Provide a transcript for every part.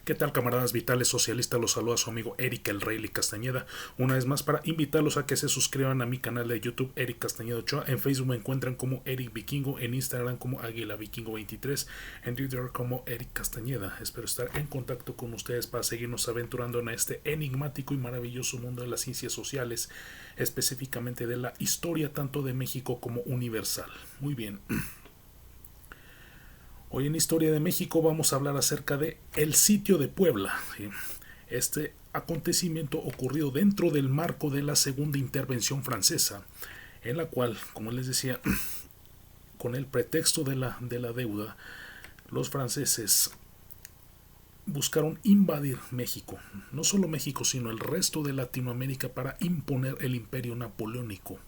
¿Qué tal, camaradas vitales socialistas? Los saluda su amigo Eric el Rey Castañeda, una vez más para invitarlos a que se suscriban a mi canal de YouTube Eric Castañeda Ochoa. En Facebook me encuentran como Eric Vikingo, en Instagram como Águila Vikingo 23, en Twitter como Eric Castañeda. Espero estar en contacto con ustedes para seguirnos aventurando en este enigmático y maravilloso mundo de las ciencias sociales, específicamente de la historia tanto de México como universal. Muy bien. Hoy en Historia de México vamos a hablar acerca de el sitio de Puebla. ¿Sí? Este acontecimiento ocurrió dentro del marco de la segunda intervención francesa, en la cual, como les decía, con el pretexto de la deuda, los franceses buscaron invadir México, no solo México, sino el resto de Latinoamérica para imponer el imperio napoleónico.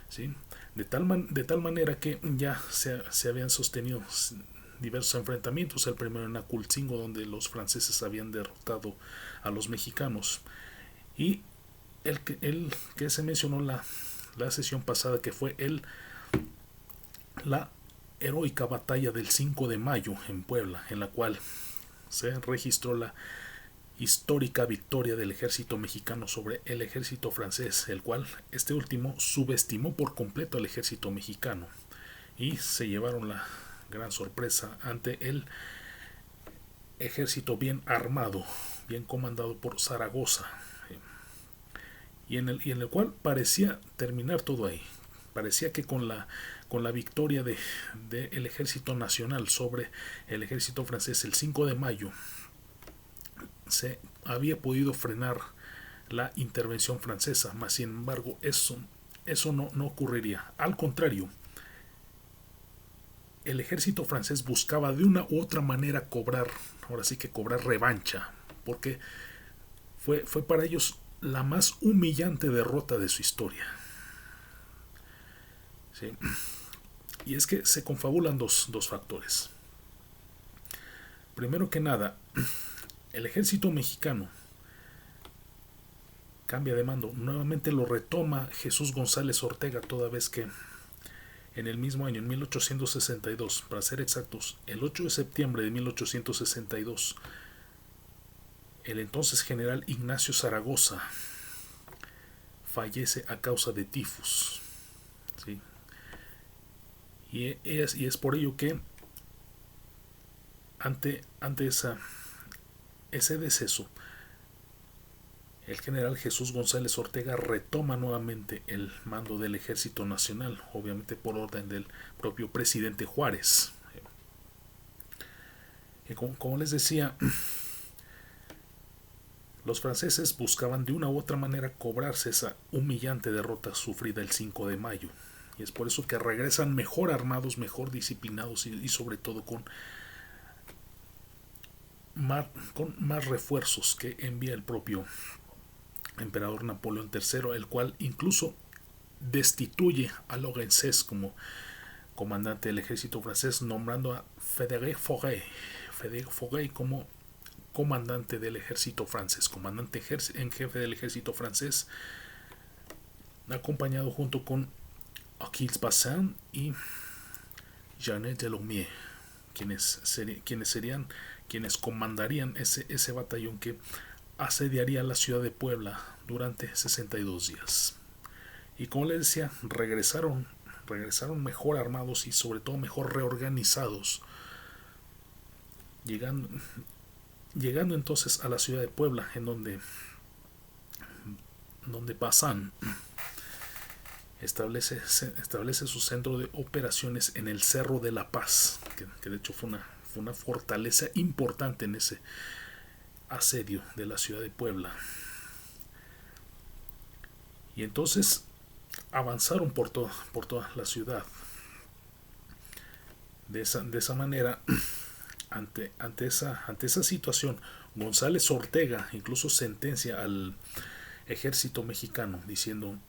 ¿Sí? De tal manera que ya se habían sostenido diversos enfrentamientos, el primero en Acultzingo, donde los franceses habían derrotado a los mexicanos, y el que se mencionó la sesión pasada, que fue la heroica batalla del 5 de mayo en Puebla, en la cual se registró la histórica victoria del ejército mexicano sobre el ejército francés, el cual este último subestimó por completo al ejército mexicano y se llevaron la gran sorpresa ante el ejército bien armado, bien comandado por Zaragoza, y en el cual parecía terminar todo ahí. Parecía que con la victoria del ejército nacional sobre el ejército francés el 5 de mayo se había podido frenar la intervención francesa, mas sin embargo eso no ocurriría. Al contrario, el ejército francés buscaba de una u otra manera ahora sí que cobrar revancha, porque fue para ellos la más humillante derrota de su historia. ¿Sí? Y es que se confabulan dos factores. Primero que nada, el ejército mexicano cambia de mando. Nuevamente lo retoma Jesús González Ortega, toda vez que en el mismo año, en 1862, para ser exactos, el 8 de septiembre de 1862, el entonces general Ignacio Zaragoza fallece a causa de tifus. ¿Sí? Y es por ello que ante ese deceso, el general Jesús González Ortega retoma nuevamente el mando del Ejército Nacional, obviamente por orden del propio presidente Juárez. Y como les decía, los franceses buscaban de una u otra manera cobrarse esa humillante derrota sufrida el 5 de mayo. Y es por eso que regresan mejor armados, mejor disciplinados y sobre todo con más refuerzos que envía el propio emperador Napoleón III, el cual incluso destituye a Lorenzés como comandante del ejército francés, nombrando a Frédéric Forêt como comandante del ejército francés, comandante en jefe del ejército francés, acompañado junto con Achilles Bazin y Jeannet Delomier, quienes comandarían ese batallón que asediaría la ciudad de Puebla durante 62 días. Y como les decía, regresaron mejor armados y sobre todo mejor reorganizados, llegando entonces a la ciudad de Puebla, en donde Bazán establece su centro de operaciones en el Cerro de la Paz, que de hecho fue una fortaleza importante en ese asedio de la ciudad de Puebla. Y entonces avanzaron por toda la ciudad. De esa manera, ante esa situación, González Ortega incluso sentencia al ejército mexicano diciendo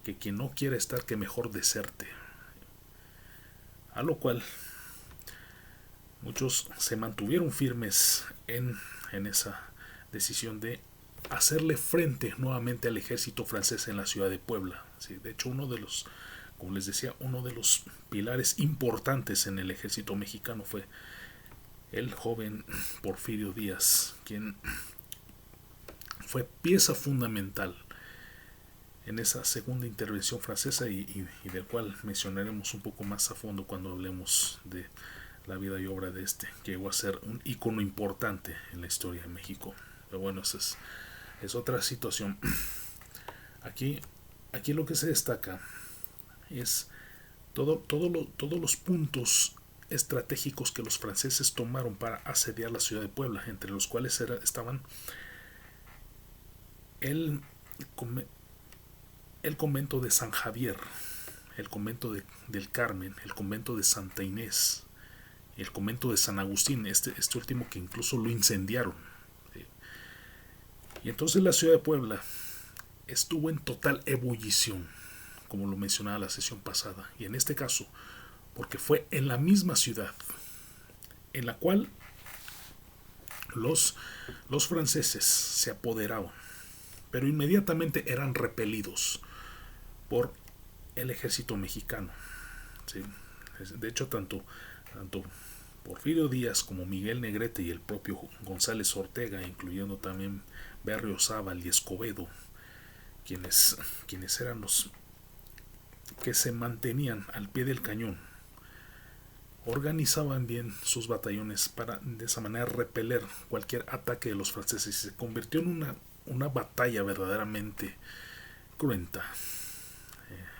que quien no quiere estar, que mejor deserte. A lo cual muchos se mantuvieron firmes en esa decisión de hacerle frente nuevamente al ejército francés en la ciudad de Puebla. Sí, de hecho, como les decía, uno de los pilares importantes en el ejército mexicano fue el joven Porfirio Díaz, quien fue pieza fundamental en esa segunda intervención francesa y del cual mencionaremos un poco más a fondo cuando hablemos de la vida y obra de este, que llegó a ser un ícono importante en la historia de México. Pero bueno, esa es otra situación. Aquí, aquí lo que se destaca es todos los puntos estratégicos que los franceses tomaron para asediar la ciudad de Puebla, entre los cuales estaban el, el convento de San Javier, el convento del Carmen, el convento de Santa Inés, el convento de San Agustín, este último que incluso lo incendiaron. ¿Sí? Y entonces la ciudad de Puebla estuvo en total ebullición, como lo mencionaba la sesión pasada, y en este caso, porque fue en la misma ciudad en la cual los franceses se apoderaban, pero inmediatamente eran repelidos por el ejército mexicano. ¿Sí? De hecho, tanto Porfirio Díaz como Miguel Negrete y el propio González Ortega, incluyendo también Berriozábal y Escobedo, quienes eran los que se mantenían al pie del cañón, organizaban bien sus batallones para de esa manera repeler cualquier ataque de los franceses, y se convirtió en una batalla verdaderamente cruenta,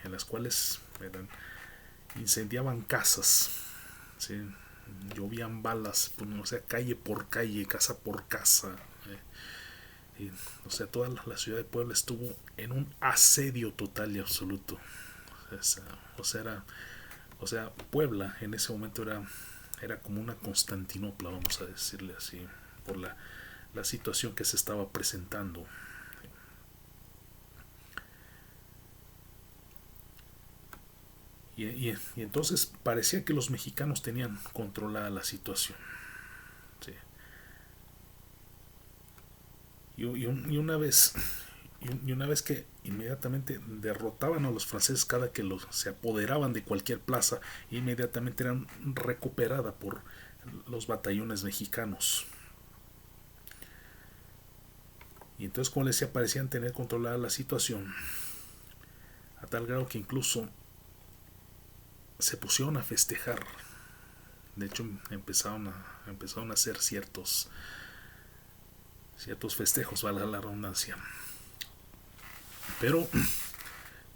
en las cuales incendiaban casas, ¿sí? Llovían balas, pues, o sea, calle por calle, casa por casa. O sea, toda la ciudad de Puebla estuvo en un asedio total y absoluto. O sea, Puebla en ese momento era como una Constantinopla, vamos a decirle así, por la situación que se estaba presentando. Y entonces parecía que los mexicanos tenían controlada la situación. Sí. Y una vez que inmediatamente derrotaban a los franceses cada que se apoderaban de cualquier plaza, inmediatamente eran recuperadas por los batallones mexicanos. Y entonces, como les decía, parecían tener controlada la situación, a tal grado que incluso se pusieron a festejar. De hecho, empezaron a hacer ciertos festejos, valga la redundancia. Pero,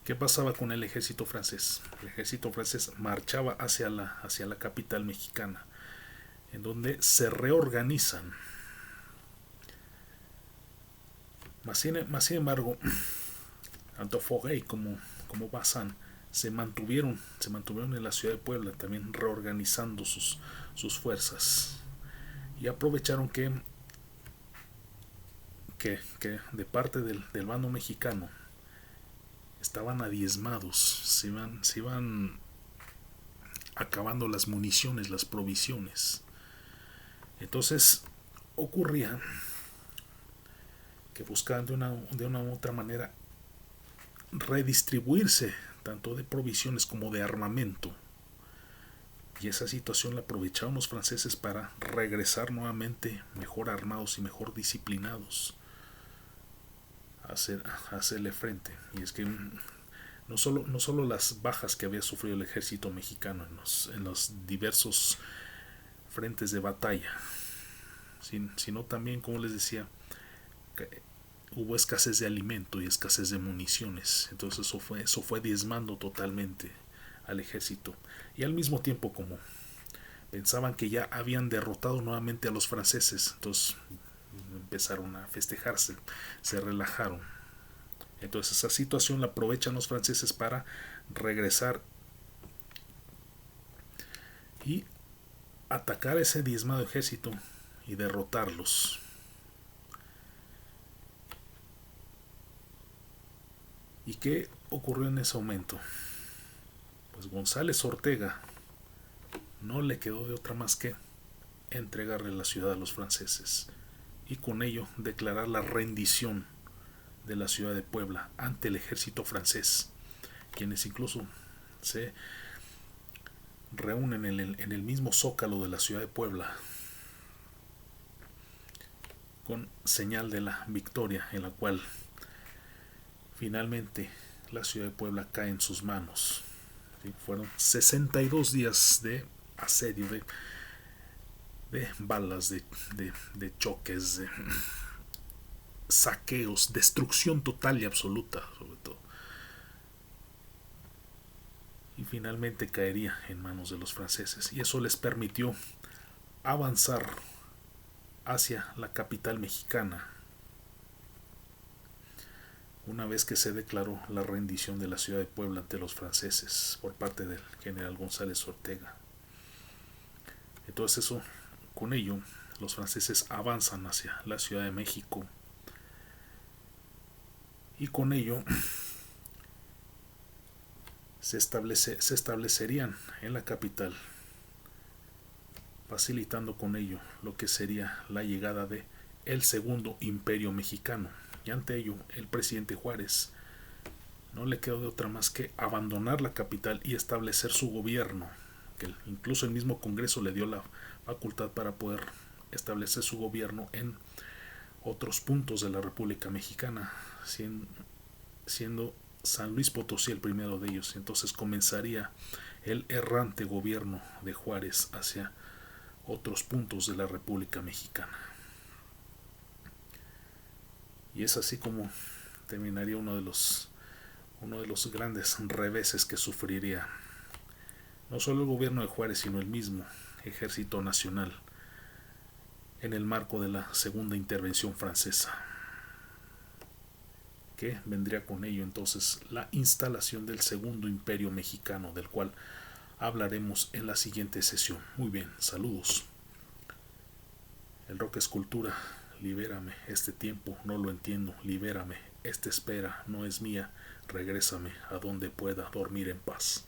¿qué pasaba con el ejército francés? El ejército francés marchaba hacia la capital mexicana, en donde se reorganizan. Más sin embargo, tanto Forey como Bazán se mantuvieron en la ciudad de Puebla, también reorganizando sus fuerzas, y aprovecharon que de parte del bando mexicano estaban adiezmados, se iban acabando las municiones, las provisiones. Entonces ocurría que buscaban de una u otra manera redistribuirse tanto de provisiones como de armamento, y esa situación la aprovecharon los franceses para regresar nuevamente mejor armados y mejor disciplinados a hacerle frente. Y es que no solo las bajas que había sufrido el ejército mexicano en los diversos frentes de batalla, sino también, como les decía, hubo escasez de alimento y escasez de municiones. Entonces eso fue diezmando totalmente al ejército. Y al mismo tiempo, como pensaban que ya habían derrotado nuevamente a los franceses, entonces empezaron a festejarse, se relajaron. Entonces esa situación la aprovechan los franceses para regresar y atacar a ese diezmado ejército y derrotarlos. ¿Y qué ocurrió en ese momento? Pues González Ortega no le quedó de otra más que entregarle la ciudad a los franceses, y con ello declarar la rendición de la ciudad de Puebla ante el ejército francés, quienes incluso se reúnen en el mismo zócalo de la ciudad de Puebla con señal de la victoria, en la cual finalmente la ciudad de Puebla cae en sus manos. ¿Sí? Fueron 62 días de asedio, de balas, de choques, de saqueos, destrucción total y absoluta, sobre todo. Y finalmente caería en manos de los franceses, y eso les permitió avanzar hacia la capital mexicana una vez que se declaró la rendición de la ciudad de Puebla ante los franceses por parte del general González Ortega. Entonces con ello los franceses avanzan hacia la Ciudad de México, y con ello se establecerían en la capital, facilitando con ello lo que sería la llegada de el segundo imperio mexicano. Y ante ello el presidente Juárez no le quedó de otra más que abandonar la capital y establecer su gobierno, que incluso el mismo Congreso le dio la facultad para poder establecer su gobierno en otros puntos de la República Mexicana, siendo San Luis Potosí el primero de ellos. Entonces comenzaría el errante gobierno de Juárez hacia otros puntos de la República Mexicana. Y es así como terminaría uno de los grandes reveses que sufriría no solo el gobierno de Juárez, sino el mismo Ejército Nacional en el marco de la segunda intervención francesa, que vendría con ello entonces la instalación del segundo imperio mexicano, del cual hablaremos en la siguiente sesión. Muy bien, saludos. El rock es cultura. Libérame, este tiempo no lo entiendo. Libérame, esta espera no es mía. Regrésame a donde pueda dormir en paz.